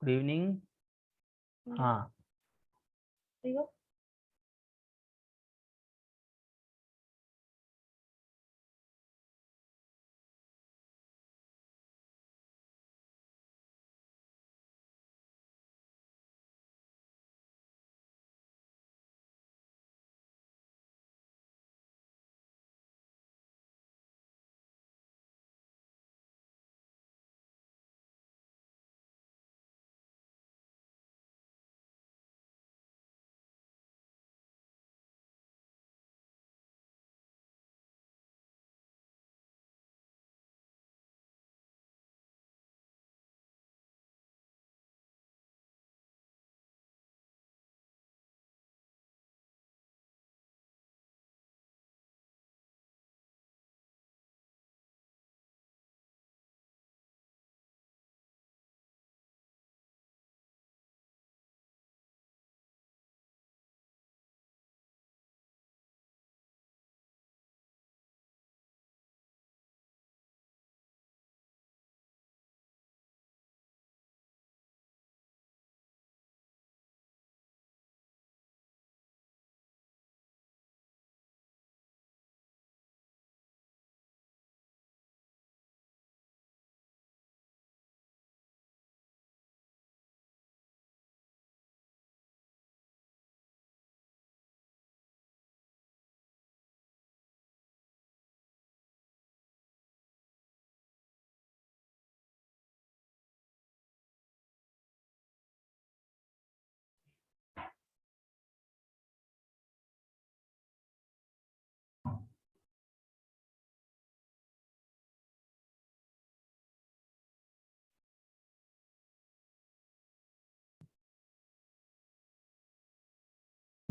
Good evening. हाँ.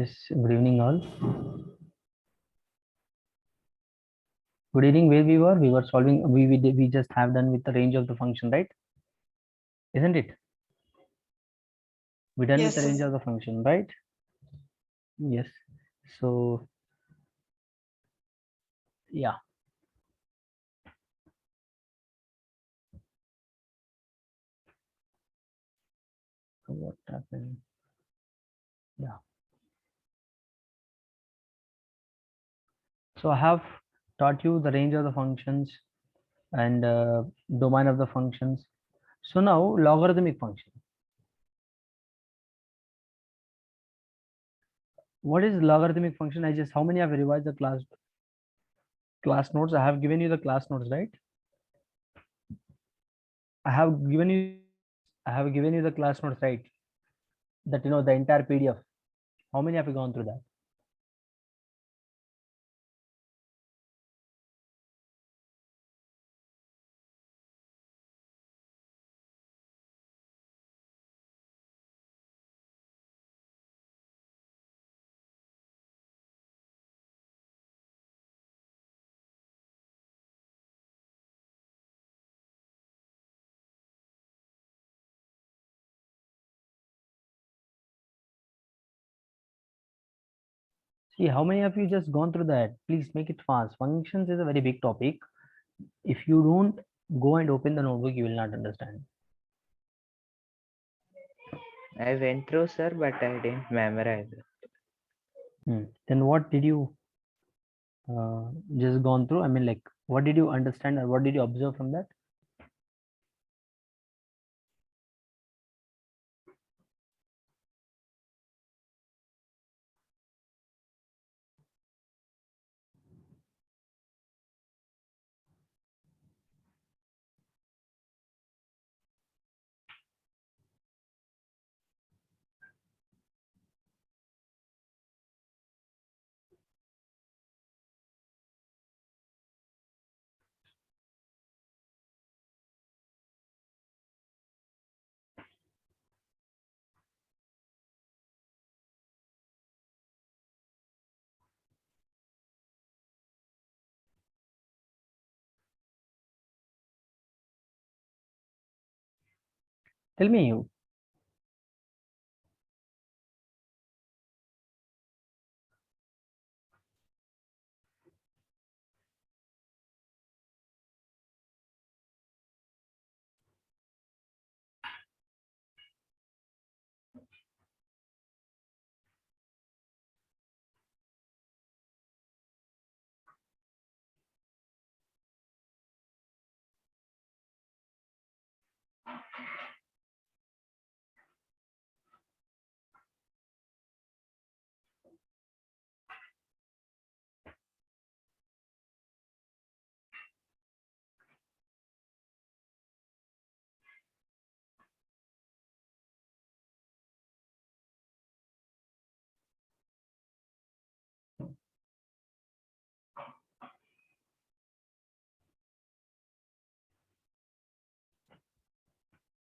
Yes, good evening all. Good evening. Where we were? We were solving. We just have done with the range of the function, right? Isn't it? We done with the Yes, range sir. of the function, right? Yes. So yeah. So what happened? Yeah. So I have taught you the range of the functions and domain of the functions. So now logarithmic function. What is logarithmic function? I just how many have revised the class notes? I have given you the class notes, right? I have given you the class notes, right? That the entire PDF. How many have you gone through that? See, how many of you just gone through that? Please make it fast. Functions is a very big topic. If you don't go and open the notebook, you will not understand. I went through, sir, but I didn't memorize it. Then what did you just gone through? I mean, like, what did you understand or what did you observe from that? Tell me you.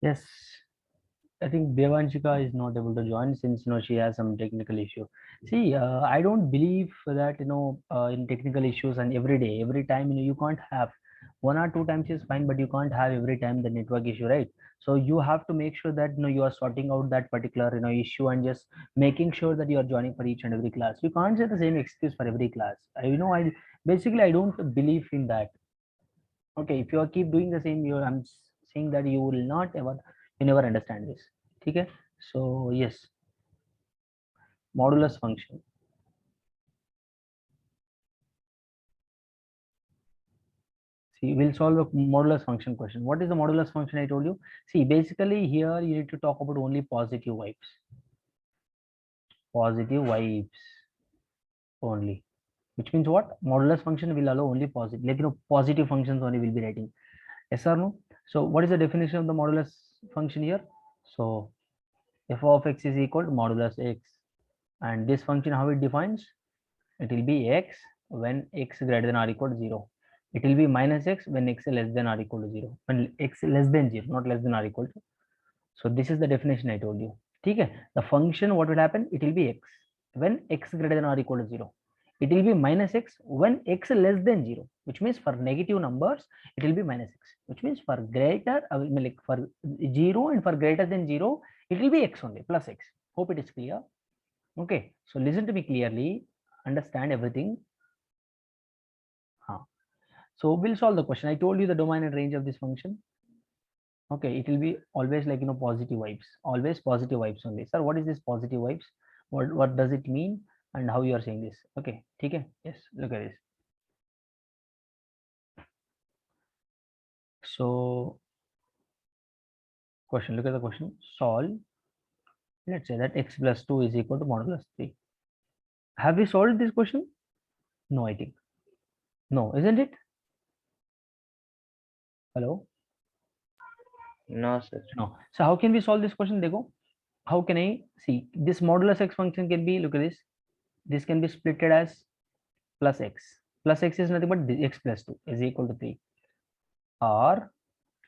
Yes, I think Devanshika is not able to join since she has some technical issue. See, I don't believe that in technical issues and every day, every time you can't have one or two times is fine, but you can't have every time the network issue, right? So you have to make sure that you are sorting out that particular issue and just making sure that you are joining for each and every class. You can't say the same excuse for every class. I basically I don't believe in that. Okay, if you are keep doing the same, I'm saying that you will not ever you never understand this. Okay, so yes, modulus function. See, we'll solve the modulus function question. What is the modulus function? I told you. See, basically here you need to talk about only positive vibes. Positive vibes only. Which means what? Modulus function will allow only positive, like positive functions only will be writing. Yes or no? So what is the definition of the modulus function here? So f of x is equal to modulus x. And this function, how it defines? It will be x when x greater than or equal to 0. It will be minus x when x less than or equal to 0. When x less than 0, not less than or equal to. So this is the definition I told you. Okay. The function, what will happen? It will be x when x greater than or equal to 0. It will be minus x when x less than 0, which means for negative numbers, it will be minus x, which means for greater, like for 0 and for greater than 0, it will be x only, plus x. Hope it is clear. Okay. So listen to me clearly, understand everything. So we'll solve the question. I told you the domain and range of this function. Okay, it will be always like positive vibes, always positive vibes only. Sir, what is this positive vibes? What does it mean and how you are saying this? Okay, okay. Yes, look at this. So question, look at the question. Solve. Let's say that x plus 2 is equal to modulus 3. Have we solved this question? No, I think. No, isn't it? Hello? No, sir. No. So how can we solve this question? Dekho. How can I see this modulus x function can be, look at this. This can be splitted as plus x. Plus x is nothing but x plus 2 is equal to 3. Or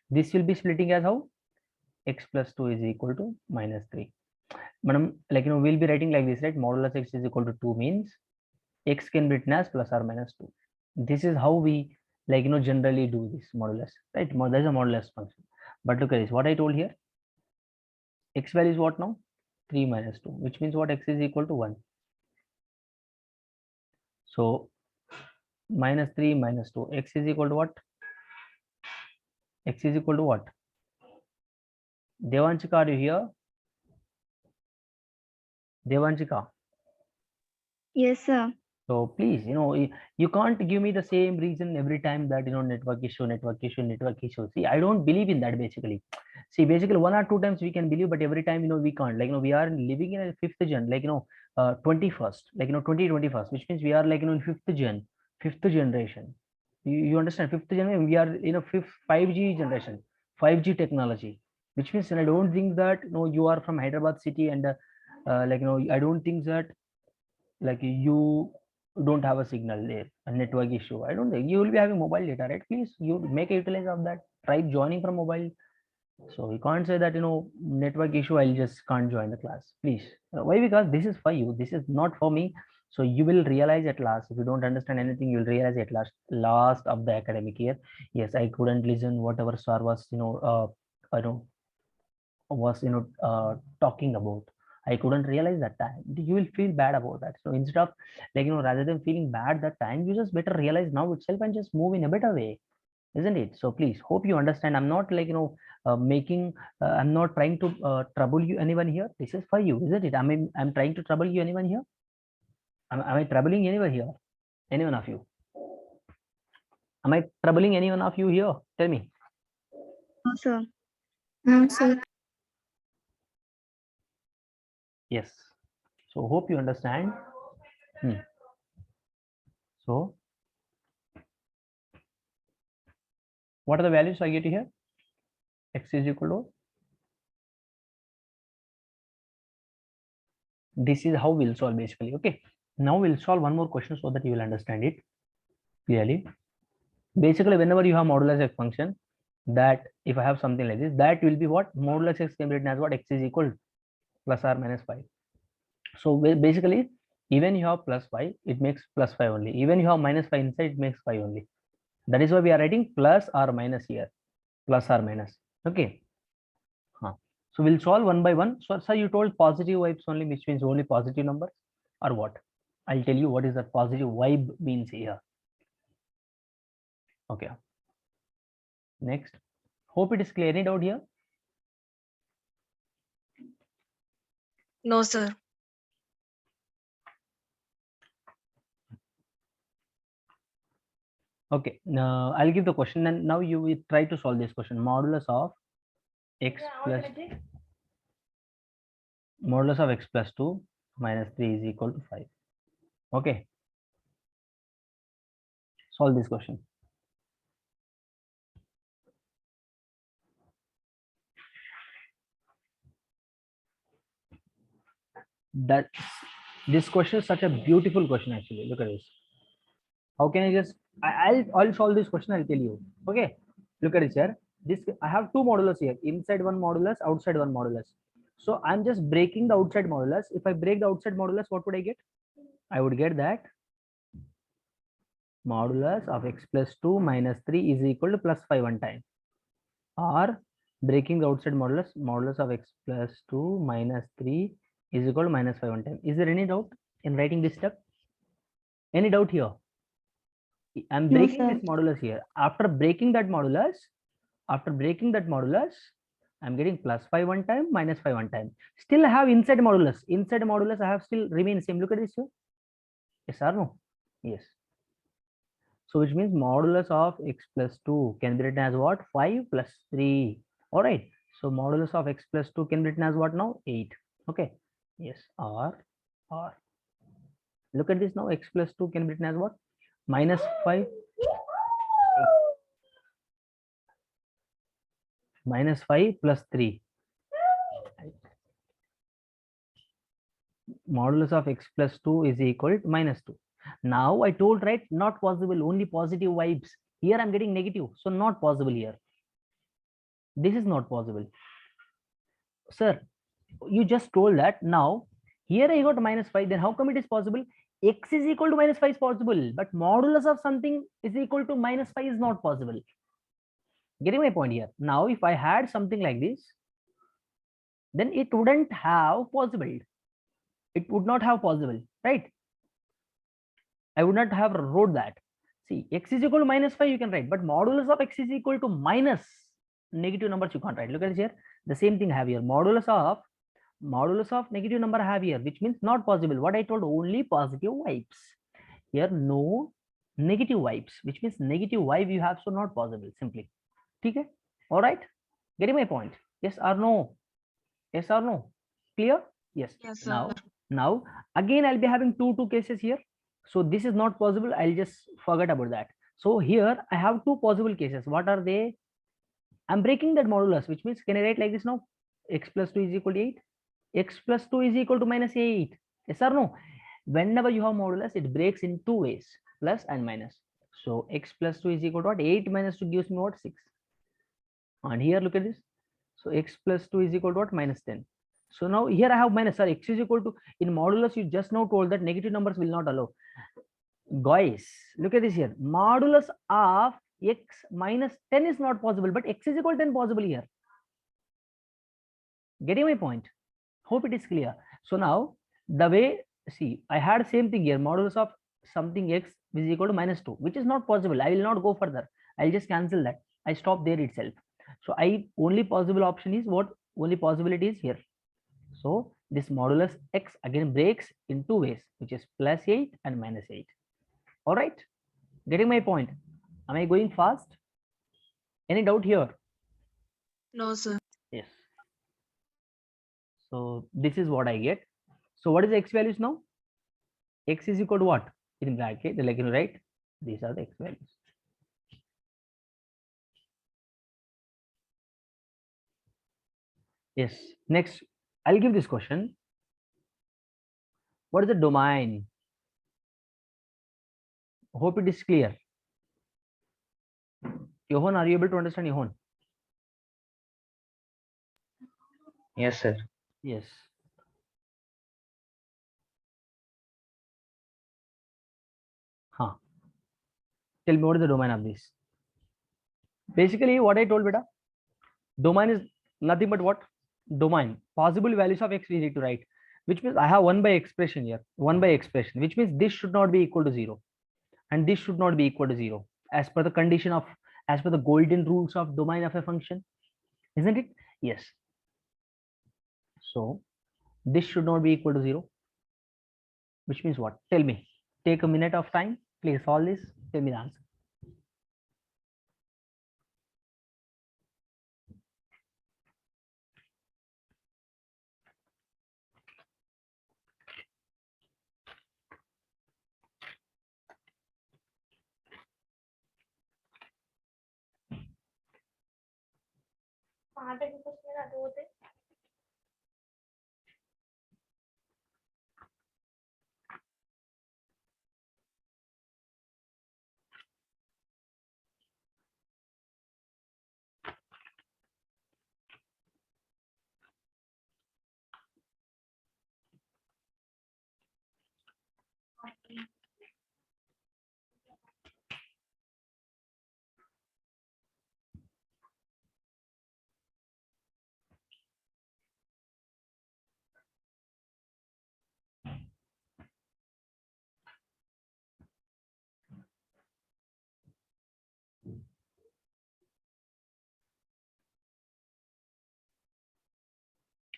this will be splitting as how? X plus 2 is equal to minus 3. Madam, like we'll be writing like this, right? Modulus x is equal to 2 means x can be written as plus or minus 2. This is how we generally do this modulus, right? There's a modulus function. But look at this, what I told here. X value is what now? 3 minus 2, which means what? X is equal to 1. So minus 3 minus 2, x is equal to what? X is equal to what? Devanshika, are you here? Devanshika. Yes, sir. So please, you can't give me the same reason every time that network issue, network issue, network issue. See, I don't believe in that basically. See, basically one or two times we can believe, but every time we can't. Like we are living in a fifth gen, 21st, 2021st, which means we are in fifth generation. You understand? Fifth generation, we are fifth 5G generation, 5G technology, which means I don't think that you are from Hyderabad city and I don't think that you don't have a signal there, a network issue. I don't think you will be having mobile data, right? Please, you make a utilize of that. Try joining from mobile. So you can't say that network issue, I'll just can't join the class. Please. Why? Because this is for you. This is not for me. So you will realize at last. If you don't understand anything, you'll realize at last of the academic year. Yes, I couldn't listen whatever sir was I know was talking about. I couldn't realize that time. You will feel bad about that. So instead of rather than feeling bad that time, you just better realize now itself and just move in a better way, isn't it? So please, hope you understand. I'm not I'm not trying to trouble you anyone here. This is for you, isn't it? I'm trying to trouble you anyone here. Am I troubling anyone here? Anyone of you? Am I troubling anyone of you here? Tell me. No, sir. No, sir. Yes. So hope you understand. So what are the values I get here? X is equal to, this is how we'll solve basically. Okay, now we'll solve one more question so that you will understand it clearly. Basically, whenever you have modulus x function, that if I have something like this, that will be what modulus x can be written as what x is equal plus or minus 5. So basically, even you have plus 5, it makes plus 5 only. Even you have minus 5 inside, it makes 5 only. That is why we are writing plus or minus here, plus or minus. Okay. So we'll solve one by one. So sir, you told positive vibes only, which means only positive numbers, or what? I'll tell you what is that positive vibe means here. Okay. Next. Hope it is clear. Any doubt here? No, sir. Okay. Now I'll give the question, and now you will try to solve this question. Modulus of x plus 2 minus 3 is equal to 5. Okay. Solve this question. That this question is such a beautiful question actually. Look at this. How can I just I'll solve this question, I'll tell you. Okay. Look at this here. This I have two modulus here. Inside one modulus, outside one modulus. So I'm just breaking the outside modulus. If I break the outside modulus, what would I get? I would get that modulus of x plus 2 minus 3 is equal to plus 5 one time. Or breaking the outside modulus of x plus 2 minus 3 is equal to minus 5 one time. Is there any doubt in writing this step? Any doubt here? I'm No, breaking sir. this modulus here. After breaking that modulus, I'm getting plus 5 one time, minus 5 one time. Still I have inside modulus. Inside modulus I have still remain same. Look at this here. Yes or no? Yes. So which means modulus of x plus 2 can be written as what? 5 plus 3. All right. So modulus of x plus 2 can be written as what now? 8. Okay. Yes. Or look at this now. X plus 2 can be written as what? Minus 5. Minus 5 plus 3. Modulus of x plus 2 is equal to minus 2. Now I told, right, not possible, only positive vibes. Here I'm getting negative, so not possible here. This is not possible. Sir, you just told that. Now here I got minus 5, then how come it is possible? X is equal to minus 5 is possible, but modulus of something is equal to minus 5 is not possible. Getting my point here? Now if I had something like this, then it wouldn't have possible. It would not have possible, right? I would not have wrote that. See, x is equal to minus 5 you can write, but modulus of x is equal to minus negative numbers you can't write. Look at this here. The same thing I have here. Modulus of negative number I have here, which means not possible. What I told, only positive vibes. Here no negative vibes, which means negative vibe you have, so not possible simply. Okay? All right? Getting my point? Yes or no? Yes or no? Clear? Yes. Yes, sir. Now again I'll be having two cases here. So this is not possible. I'll just forget about that. So here I have two possible cases. What are they? I'm breaking that modulus, which means can I write like this now? X plus 2 is equal to 8. X plus 2 is equal to minus 8. Yes or no? Whenever you have modulus, it breaks in two ways, plus and minus. So x plus 2 is equal to what? 8 minus 2 gives me what? 6. And here look at this. So x plus 2 is equal to what? Minus 10. So now here I have minus, sorry, x is equal to, in modulus you just now told that negative numbers will not allow. Guys, look at this here. Modulus of x minus 10 is not possible, but x is equal to 10 possible here. Getting my point? Hope it is clear. So now the way, see, I had same thing here. Modulus of something x is equal to minus 2, which is not possible. I will not go further. I'll just cancel that. I stop there itself. So only possible option is what? Only possibility is here. So this modulus x again breaks in two ways, which is plus 8 and minus 8. All right, getting my point? Am I going fast? Any doubt here? No, sir. Yes. So this is what I get. So what is the x values now? X is equal to what? In bracket, like you write, these are the x values. Yes. Next, I'll give this question. What is the domain? Hope it is clear. Johan, are you able to understand, Johan? Yes, sir. Yes. Huh. Tell me what is the domain of this? Basically, what I told beta, domain is nothing but what? Domain. Possible values of x we need to write, which means I have 1 by expression here, 1 by expression, which means this should not be equal to 0 and this should not be equal to 0 as per the condition of, as per the golden rules of domain of a function, isn't it? Yes. So this should not be equal to 0, which means what? Tell me. Take a minute of time. Please solve this. Tell me the answer.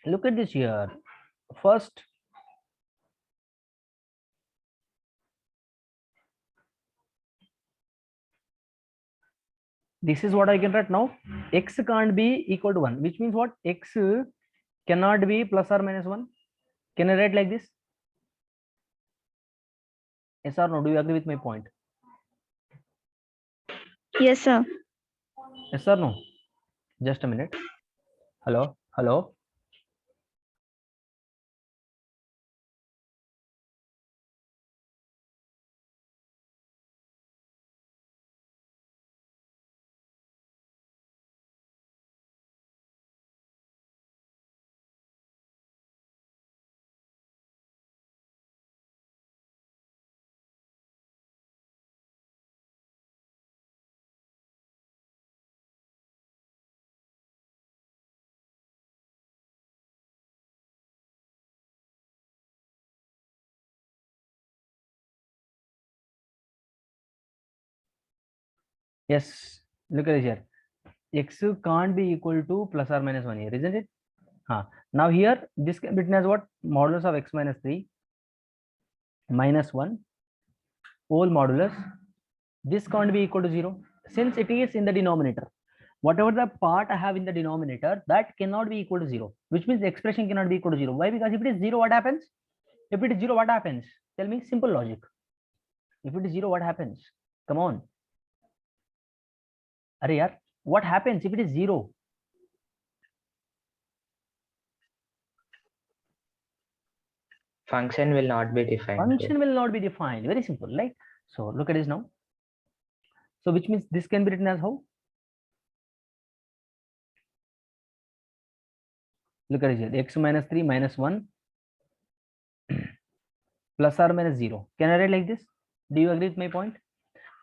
Look at this here. First, this is what I can write now. X can't be equal to 1, which means what? X cannot be plus or minus 1. Can I write like this? Yes or no? Do you agree with my point? Yes, sir. Yes or no? Just a minute. Hello? Hello? Yes. Look at this here. X can't be equal to plus or minus 1 here, isn't it? Now here, this can be written as what? Modulus of x minus 3 minus 1 whole modulus. This can't be equal to 0 since it is in the denominator. Whatever the part I have in the denominator, that cannot be equal to 0, which means the expression cannot be equal to 0. Why? Because if it is 0, what happens? If it is 0, what happens? Tell me, simple logic. If it is 0, what happens? Come on. Are yaar, what happens if it is 0? Function will not be defined. Function will not be defined. Very simple, right? So look at this now. So which means this can be written as how? Look at it here. X minus 3 minus 1 plus or minus 0. Can I write like this? Do you agree with my point?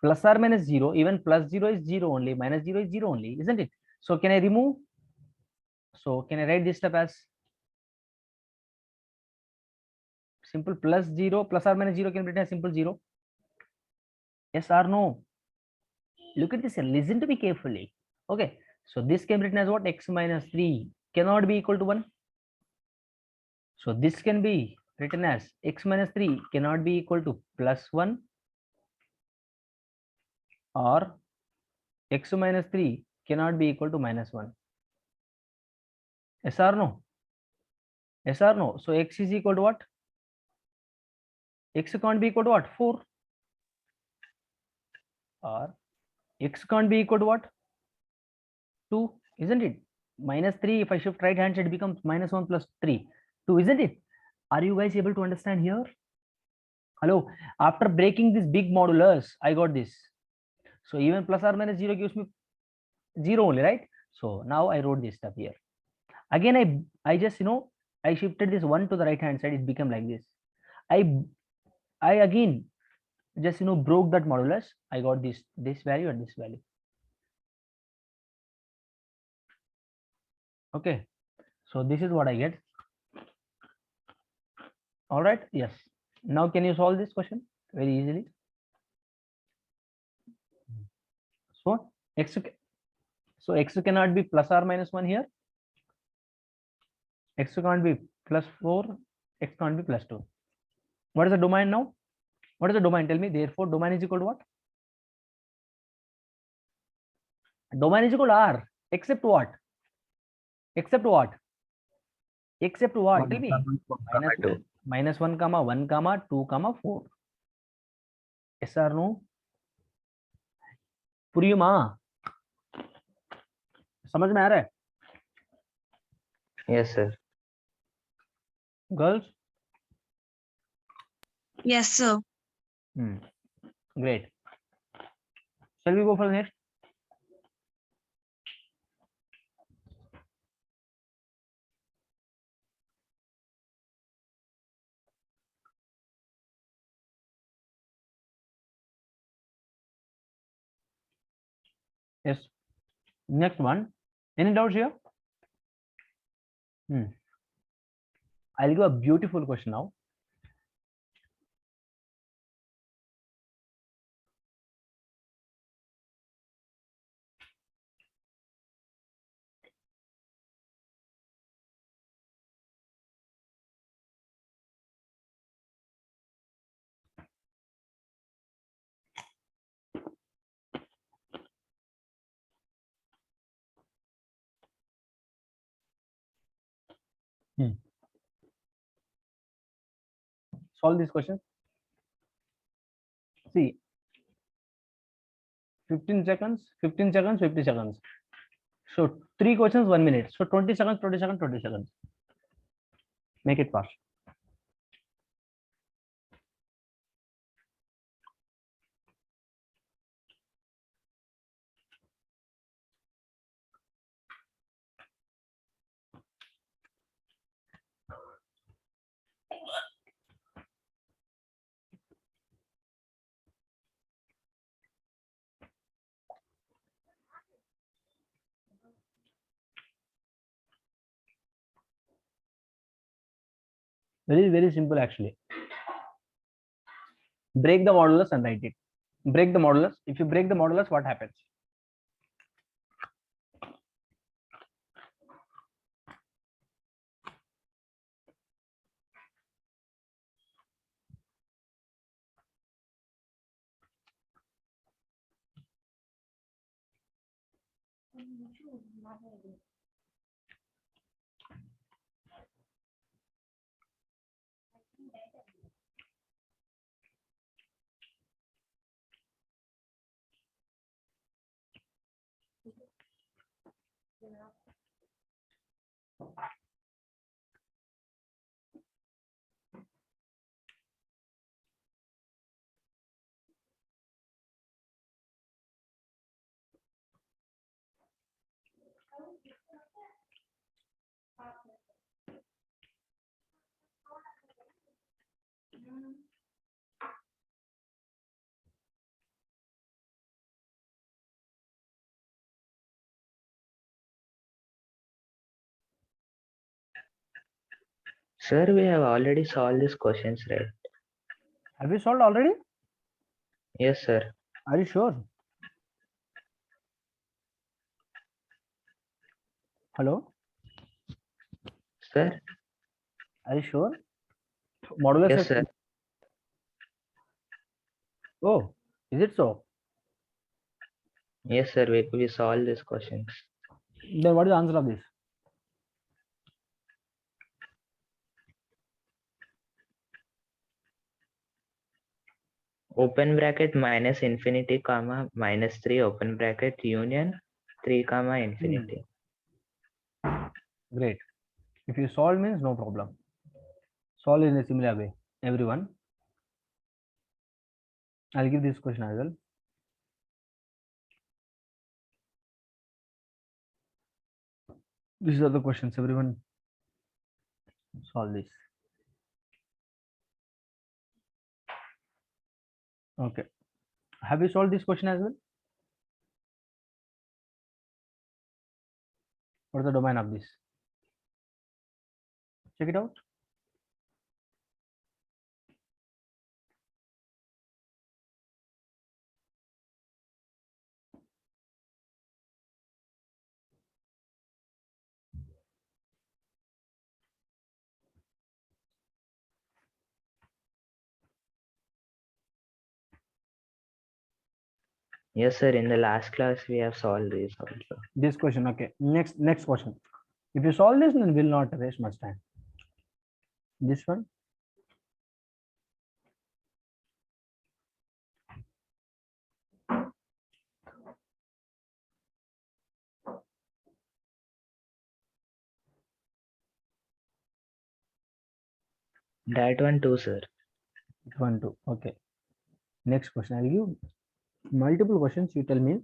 Plus or minus 0, even plus 0 is 0 only, minus 0 is 0 only, isn't it? So can I remove? So can I write this step as simple plus 0, plus or minus 0 can be written as simple 0? Yes or no? Look at this and listen to me carefully. Okay, so this can be written as what? X minus 3 cannot be equal to 1. So this can be written as x minus 3 cannot be equal to plus 1, or x minus 3 cannot be equal to minus 1. Yes or no? Yes or no? So x is equal to what? X can't be equal to what? 4. Or x can't be equal to what? 2, isn't it? Minus 3, if I shift right hand side, it becomes minus 1 plus 3, 2, isn't it? Are you guys able to understand here? Hello? After breaking this big modulus, I got this. So even plus or minus 0 gives me 0 only, right? So now I wrote this stuff here. Again, I just, I shifted this 1 to the right hand side, it became like this. I again just, broke that modulus. I got this value and this value. Okay, so this is what I get. All right, yes. Now can you solve this question very easily? So x cannot be plus or minus 1 here. X can't be plus 4, x can't be plus 2. What is the domain now? What is the domain? Tell me. Therefore, domain is equal to what? Domain is equal to R. Except what? Except what? Except what? Tell me. Minus 1, 1, 2, 4. Yes or no? पुरियुमा समझ में आ रहा है? Yes, sir. Girls? Yes, sir. Great. Shall we go for the next? Yes. Next one. Any doubts here? I'll give a beautiful question now. Solve this question. See, 15 seconds, 15 seconds, 50 seconds. So 3 questions, 1 minute. So 20 seconds, 20 seconds, 20 seconds. Make it fast. Very simple actually. Break the modulus and write it. Break the modulus. If you break the modulus, what happens? Sir, we have already solved these questions, right? Have you solved already? Yes, sir. Are you sure? Hello? Sir? Are you sure? Modulus Yes, is- sir. Oh, is it so? Yes, sir. We solved these questions. Then what is the answer of this? Open bracket minus infinity comma minus 3 open bracket union 3 comma infinity. Great. If you solve means no problem. Solve in a similar way. Everyone. I'll give this question as well. These are the questions. Everyone solve this. Okay. Have you solved this question as well? What is the domain of this? Check it out. Yes, sir. In the last class, we have solved this also. This question. Okay. Next question. If you solve this, then we'll not waste much time. This one. That one too, sir. 1, 2. Okay. Next question. I'll give multiple questions. You tell me.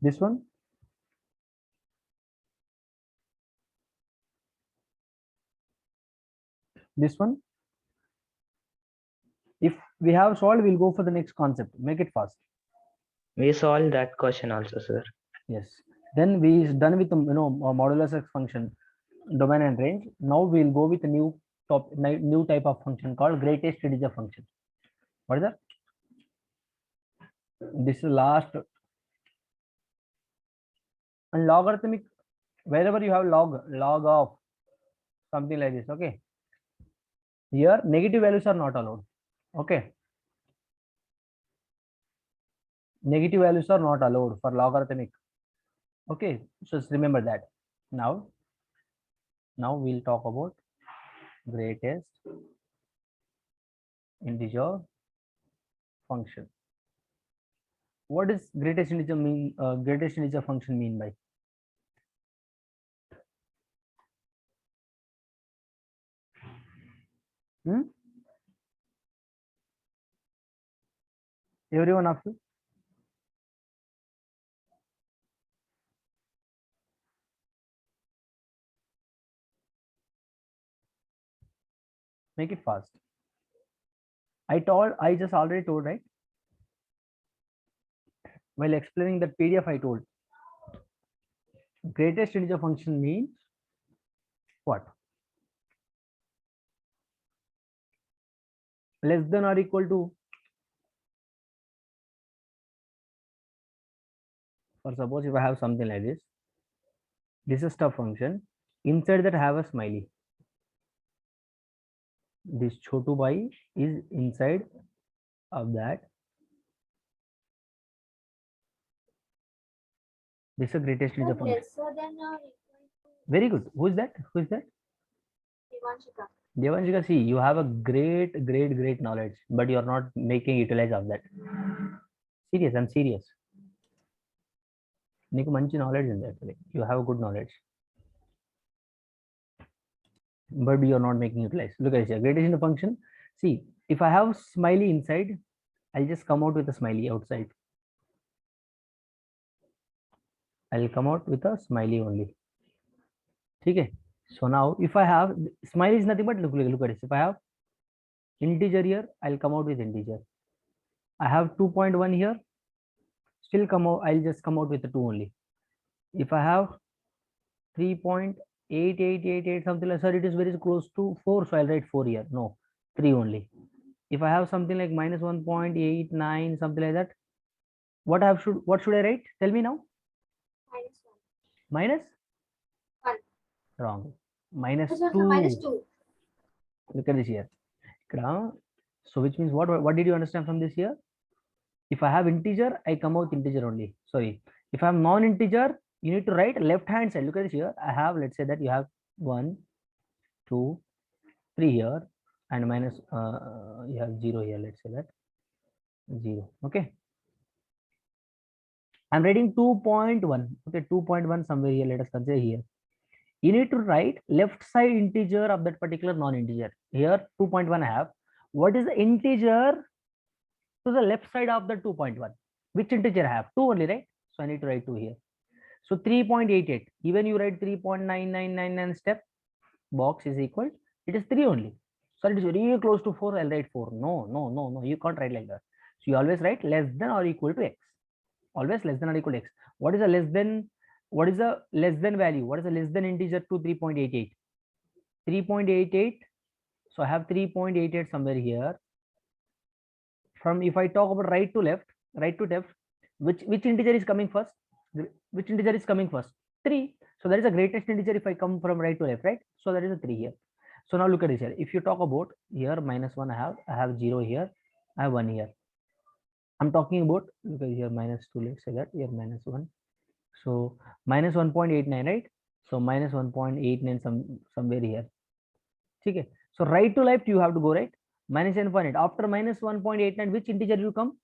This one. This one. If we have solved, we'll go for the next concept. Make it fast. We solved that question also, sir. Yes. Then we is done with the modulus x function, domain and range. Now we'll go with a new type of function called greatest integer function. What is that? This is last. And logarithmic, wherever you have log of something like this. Okay. Here negative values are not allowed. Okay. Negative values are not allowed for logarithmic. Okay, so just remember that. Now we'll talk about greatest integer function. What does greatest integer mean? Greatest integer function mean by? Everyone of you? Make it fast. I just already told, right? While explaining that PDF, I told greatest integer function means what? Less than or equal to. For suppose if I have something like this, this is a function. Inside that I have a smiley. This chotu bai is inside of that. This is the greatest integer function. Very good. Who is that? Who is that? Devanshika, see, you have a great knowledge, but you are not making utilize of that. Serious, I'm serious. Niku manchi knowledge in that. You have a good knowledge, but you are not making utilize. Look at this. Greatest integer function. See, if I have smiley inside, I'll just come out with a smiley outside. I'll come out with a smiley only. Okay. So now if I have smiley is nothing but look at this. If I have integer here, I'll come out with integer. I have 2.1 here, still come out, I'll just come out with the 2 only. If I have 3.8888 something like, sir, it is very close to 4, so I'll write 4 here. No, 3 only. If I have something like minus 1.89 something like that, what should I write? Tell me now. Minus 1. Wrong. Minus 2. Look at this here. So which means what did you understand from this here? If I have integer, I come out integer only. Sorry. If I have non-integer, you need to write left hand side. Look at this here. I have, let's say that you have 1, 2, 3 here, and minus you have 0 here. Let's say that 0. Okay. I'm writing 2.1. Okay, 2.1 somewhere here. Let us consider here. You need to write left side integer of that particular non-integer. Here 2.1 I have. What is the integer to the left side of the 2.1? Which integer I have? 2 only, right? So I need to write 2 here. So 3.88. Even you write 3.9999 step box is equal. It is 3 only. So it is very close to 4. I'll write 4. No. You can't write like that. So you always write less than or equal to x. Always less than or equal to x. What is a less than? What is the less than value? What is the less than integer to 3.88? 3.88. So I have 3.88 somewhere here. From if I talk about right to left, which integer is coming first? Which integer is coming first? 3. So that is the greatest integer if I come from right to left, right? So that is a 3 here. So now look at this here. If you talk about here -1 I have 0 here, I have 1 here. I'm talking about, look at here -2, let's say that here -1. So -1.89, right? So -1.89 somewhere here. Okay. So right to left you have to go, right? -1.8. After -1.89, which integer you come?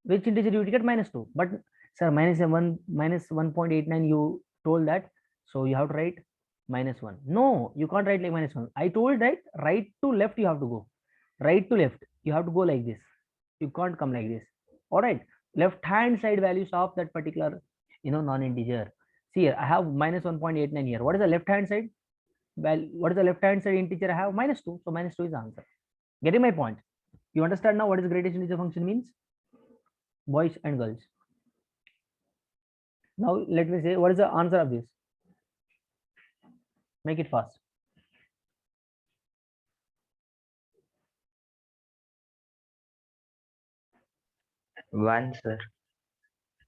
Which integer you get? -2. But sir, -1.89 you told that. So you have to write -1. No, you can't write like -1. I told that right to left you have to go. Right to left you have to go like this. You can't come like this. All right. Left hand side values of that particular non-integer. See here, I have -1.89 here. What is the left hand side? Well, what is the left hand side integer I have? -2. So -2 is the answer. Getting my point? You understand now what is greatest integer function means? Boys and girls. Now let me say what is the answer of this. Make it fast. One, sir.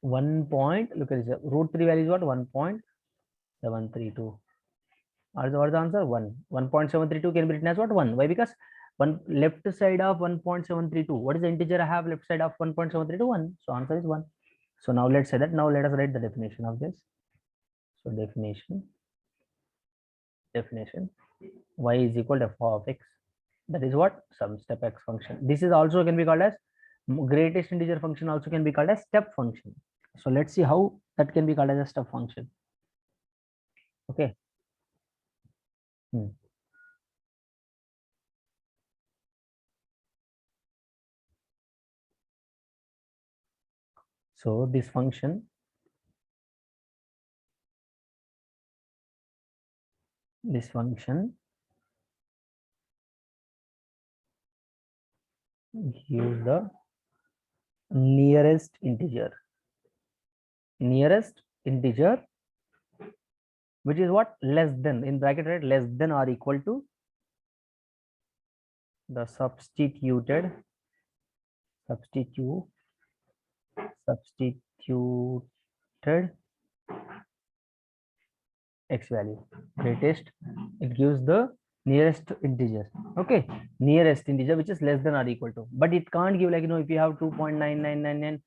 1 point. Look at this. Root 3 value is what? 1.732. What is the answer? 1. 1.732 can be written as what? 1. Why? Because one left side of 1.732. What is the integer I have left side of 1.732? 1. So answer is 1. So now let's say that. Now let us write the definition of this. So definition y is equal to f of x. That is what? Some step x function. This is also can be called as greatest integer function, also can be called as step function. So let's see how that can be called as a step function. Okay. So this function gives the nearest integer, which is what? Less than, in bracket, right? Less than or equal to the substituted x value. Greatest, it gives the nearest integer. Okay, nearest integer which is less than or equal to, but it can't give, like, if you have 2.9999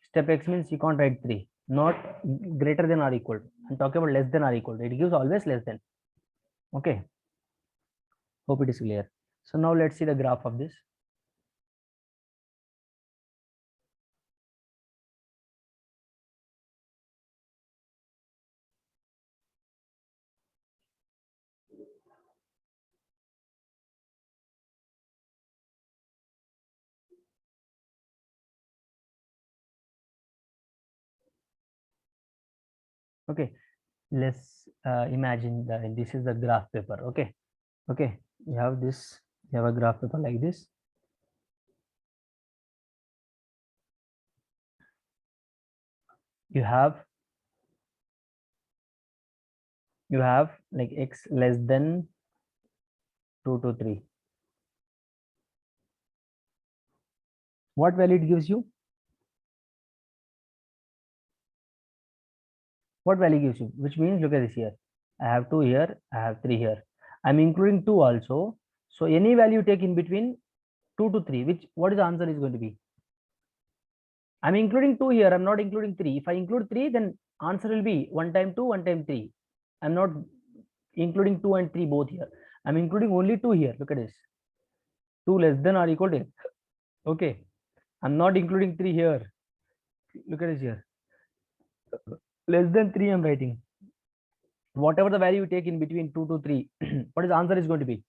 step x means you can't write 3, not greater than or equal to. I'm talking about less than or equal to. It gives always less than. Okay, hope it is clear. So now let's see the graph of this. Okay, let's imagine that this is the graph paper. Okay, you have this, you have a graph paper like this. You have like x less than 2 to 3. What value it gives you? What value gives you? Which means, look at this here. I have 2 here, I have 3 here. I'm including 2 also. So any value take in between 2 to 3, what is the answer is going to be? I'm including 2 here, I'm not including 3. If I include 3, then answer will be 1 time 2, 1 time 3. I'm not including 2 and 3 both here. I'm including only 2 here. Look at this. 2 less than or equal to. Okay. I'm not including 3 here. Look at this here. Less than 3 I'm writing. whatever the value you take in between 2 to 3, what is the answer is going to be?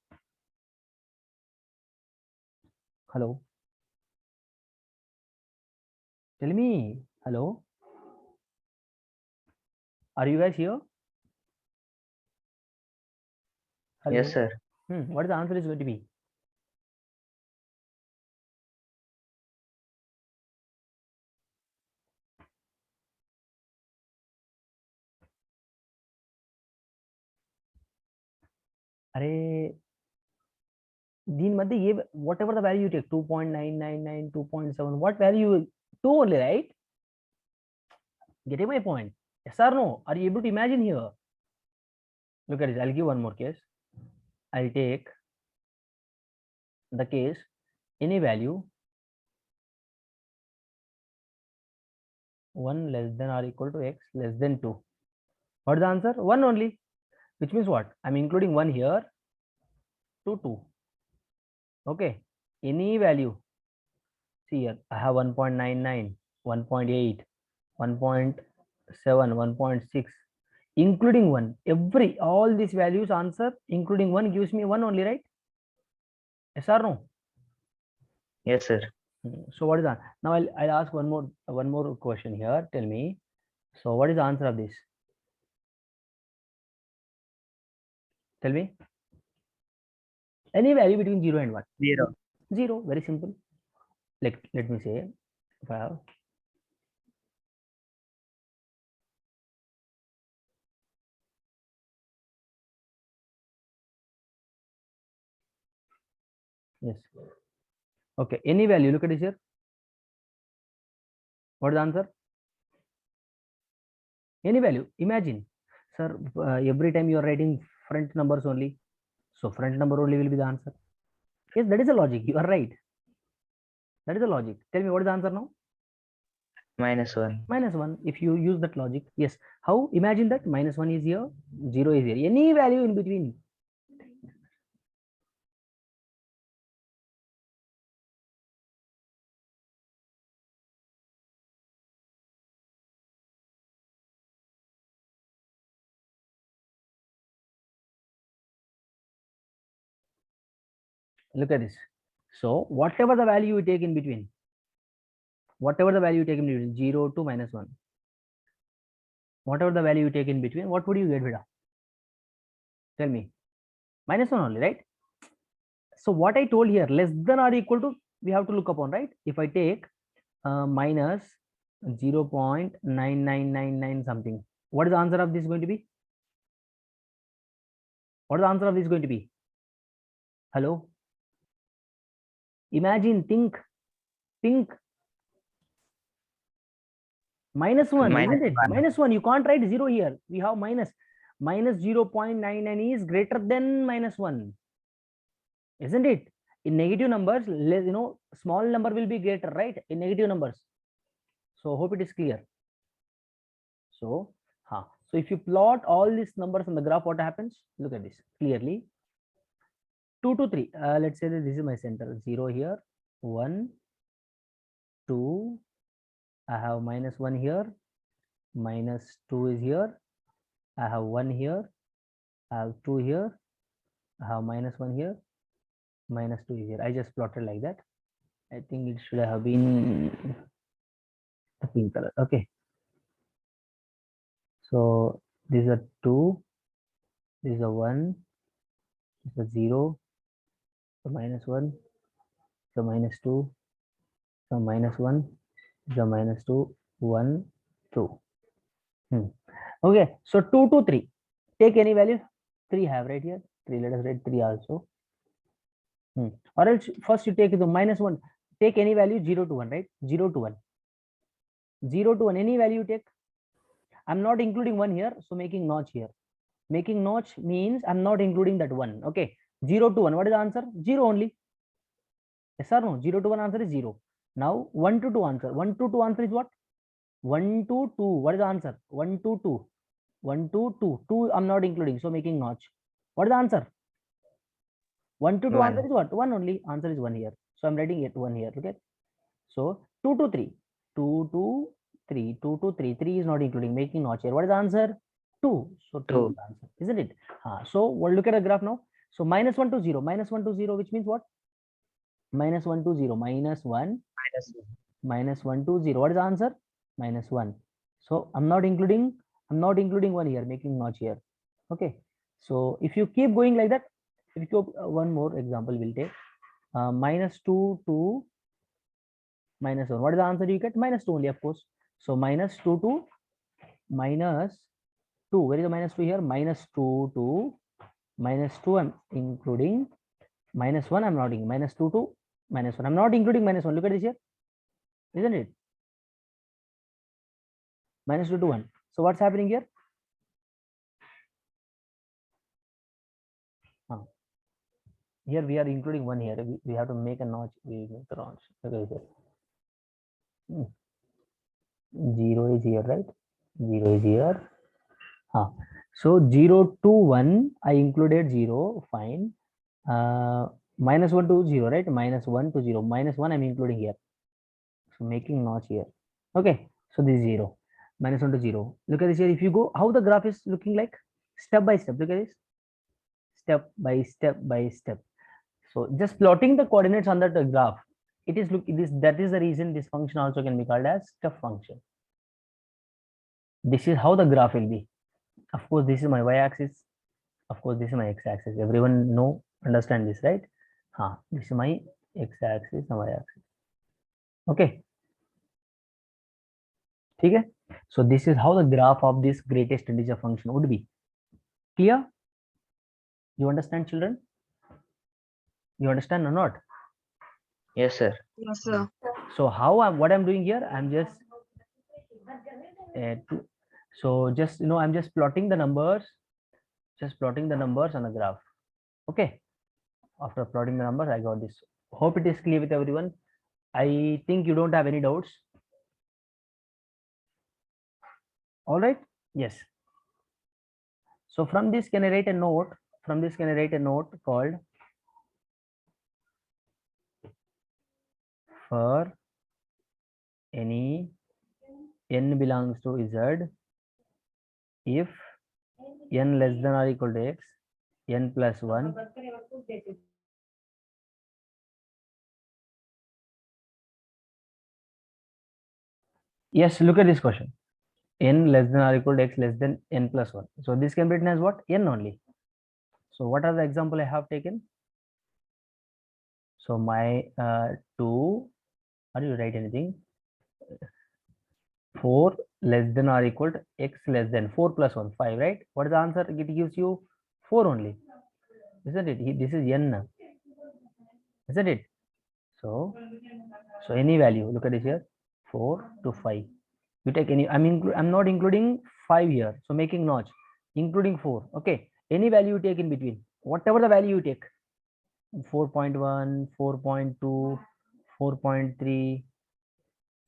Hello, tell me. Hello, are you guys here? Hello. Yes, sir. What is the answer is going to be? अरे दिन मध्ये ये whatever the value you take 2.999 2.7 what value 2 only, right? Getting my point? Yes or no? Are you able to imagine here? Look at this. I'll give one more case. I'll take the case any value 1 less than or equal to x less than 2. What is the answer? 1 only, which means what? I'm including 1 here to 2. Okay, any value. See here, I have 1.99, 1.8, 1.7, 1.6, including 1. Every all these values answer including 1 gives me 1 only, right? Yes or no? Yes, sir. So what is that? Now I'll ask one more question here. Tell me. So what is the answer of this? Tell me. Any value between 0 and 1. 0. 0. Very simple. Let me say if I have yes. Okay. Any value. Look at this here. What is the answer? Any value. Imagine, sir, every time you are writing front numbers only. So front number only will be the answer. Yes, that is the logic. You are right. That is the logic. Tell me what is the answer now? -1. -1. If you use that logic, yes. How? Imagine that -1 is here, 0 is here. Any value in between. Look at this. So whatever the value you take in between, 0 to -1, whatever the value you take in between, what would you get, Vida? Tell me. -1 only, right? So what I told here, less than or equal to, we have to look upon, right? If I take minus 0.9999 something, what is the answer of this going to be? What is the answer of this going to be? Hello? Imagine, think. -1, isn't it? -1, you can't write 0 here. We have minus 0.99 is greater than -1, isn't it? In negative numbers, less, small number will be greater, right? In negative numbers. So hope it is clear. So if you plot all these numbers on the graph, what happens? Look at this clearly. 2 to 3. Let's say that this is my center. 0 here, 1, 2. I have -1 here, -2 is here. I have 1 here. I have 2 here. I have -1 here. -2 is here. I just plotted like that. I think it should have been the pink color. Okay. So these are 2. This is a 1. This is a 0. So -1. So -2. So -1. So -2. 1, 2. Okay. So 2 to 3. Take any value. 3 have right here. 3. Let us write 3 also. Or else first you take the -1. Take any value 0 to 1, right? 0 to 1. 0 to 1. Any value you take. I'm not including 1 here. So making notch here. Making notch means I'm not including that 1. Okay. 0 to 1. What is the answer? 0 only. Yes or no? 0 to 1 answer is 0. Now 1 to 2 answer. 1 to 2 answer is what? 1 to 2. What is the answer? 1 to 2. 1 to 2. 2 I'm not including. So making notch. What is the answer? 1 to 2 answer is what? 1 only. Answer is 1 here. So I'm writing it 1 here. Okay. So 2 to 3. 2 to 3. 2 to 3. 3 is not including. Making notch here. What is the answer? 2. So 2 2. is the answer, isn't it? So we'll look at a graph now. So minus 1 to 0, minus 1 to 0, which means what? Minus 1 to 0, minus 1, Minus 1. minus 1 to 0. What is the answer? Minus 1. So I'm not including 1 here, making notch here. Okay. So if you keep going like that, if you go one more example, we'll take minus 2 to minus 1. What is the answer you get? Minus 2 only, of course. So minus 2 to minus 2. Where is the minus 2 here? Minus 2 to minus 2. I'm including minus 1. I'm not including minus 2 to minus 1. I'm not including minus 1. Look at this here, isn't it? Minus 2 to 1. So what's happening here? Here we are including 1 here. We have to make a notch. We make the notch. Okay, here. 0 is here, right? 0 is here. So 0 to 1, I included 0. Fine. Minus 1 to 0, right? Minus 1 to 0. Minus 1 I'm including here. So making notch here. Okay. So this is 0. Minus 1 to 0. Look at this here. If you go, how the graph is looking like? Step by step. Look at this. Step by step by step. So just plotting the coordinates on that graph, it is that is the reason this function also can be called as step function. This is how the graph will be. Of course, this is my y-axis. Of course, this is my x-axis. Everyone understand this, right? This is my x-axis and y-axis. Okay. Okay. So this is how the graph of this greatest integer function would be. Clear? You understand, children? You understand or not? Yes, sir. Yes, sir. So what I'm doing here, I'm just I'm just plotting the numbers, on a graph. Okay. After plotting the numbers, I got this. Hope it is clear with everyone. I think you don't have any doubts. All right. Yes. So from this, can I write a note? From this, can I write a note called for any n belongs to Z, if n less than or equal to x, n plus 1. Yes, look at this question. N less than or equal to x less than n plus 1. So this can be written as what? N only. So what are the example I have taken? So my 2, or you write anything? 4 less than or equal to x less than 4 plus 1, 5, right? What is the answer? It gives you 4 only, isn't it? This is n, isn't it? So any value, look at this here, 4 to 5. You take any, I'm not including 5 here, so making notch, including 4. Okay, any value you take in between, whatever the value you take, 4.1, 4.2, 4.3,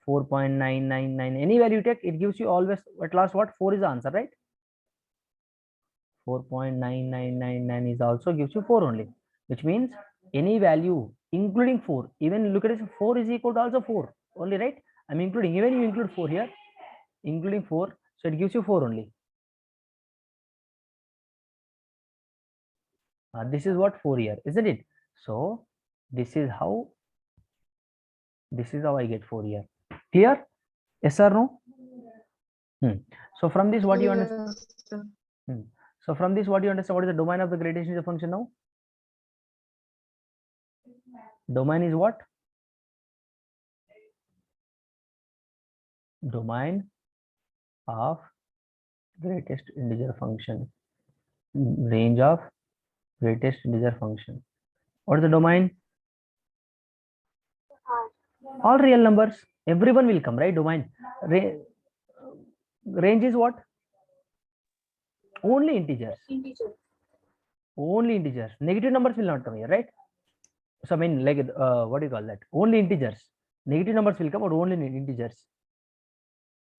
4.999, any value you take, it gives you always at last what? 4 is the answer, right? 4.9999 is also gives you 4 only, which means any value including 4, even look at this, 4 is equal to also 4 only, right? I'm including, even you include 4 here, including 4, so it gives you 4 only. This is what 4 here, isn't it? So this is how I get 4 here. Clear? Yes or no? So from this, what do you understand? So from this, what do you understand? What is the domain of the greatest integer function now? Domain is what? Domain of greatest integer function. Range of greatest integer function. What is the domain? All real numbers. Everyone will come, right? Domain. Range is what? Only integers. Only integers. Negative numbers will not come here, right? So I mean, like, what do you call that? Only integers. Negative numbers will come, but only integers.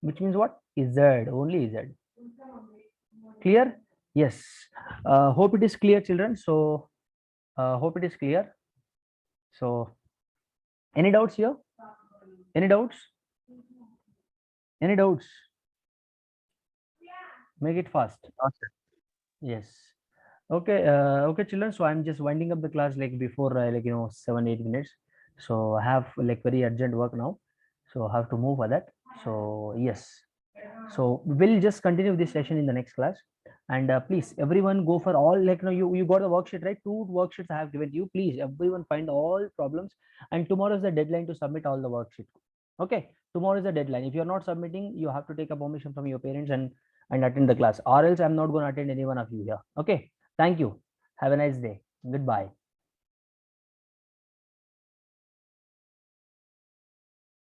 Which means what? Z, only Z. Clear? Yes. Hope it is clear, children. So hope it is clear. So any doubts here? Any doubts? Any doubts? Make it fast. No, sir. Yes. Okay. Okay, children. So I'm just winding up the class like before 7-8 minutes. So I have like very urgent work now. So I have to move for that. So yes. So we'll just continue this session in the next class. And please, everyone go for all you got the worksheet, right? 2 worksheets I have given you. Please, everyone find all problems. And tomorrow is the deadline to submit all the worksheet. Okay. Tomorrow is the deadline. If you're not submitting, you have to take a permission from your parents and attend the class, or else I'm not going to attend any one of you here. Okay. Thank you. Have a nice day. Goodbye.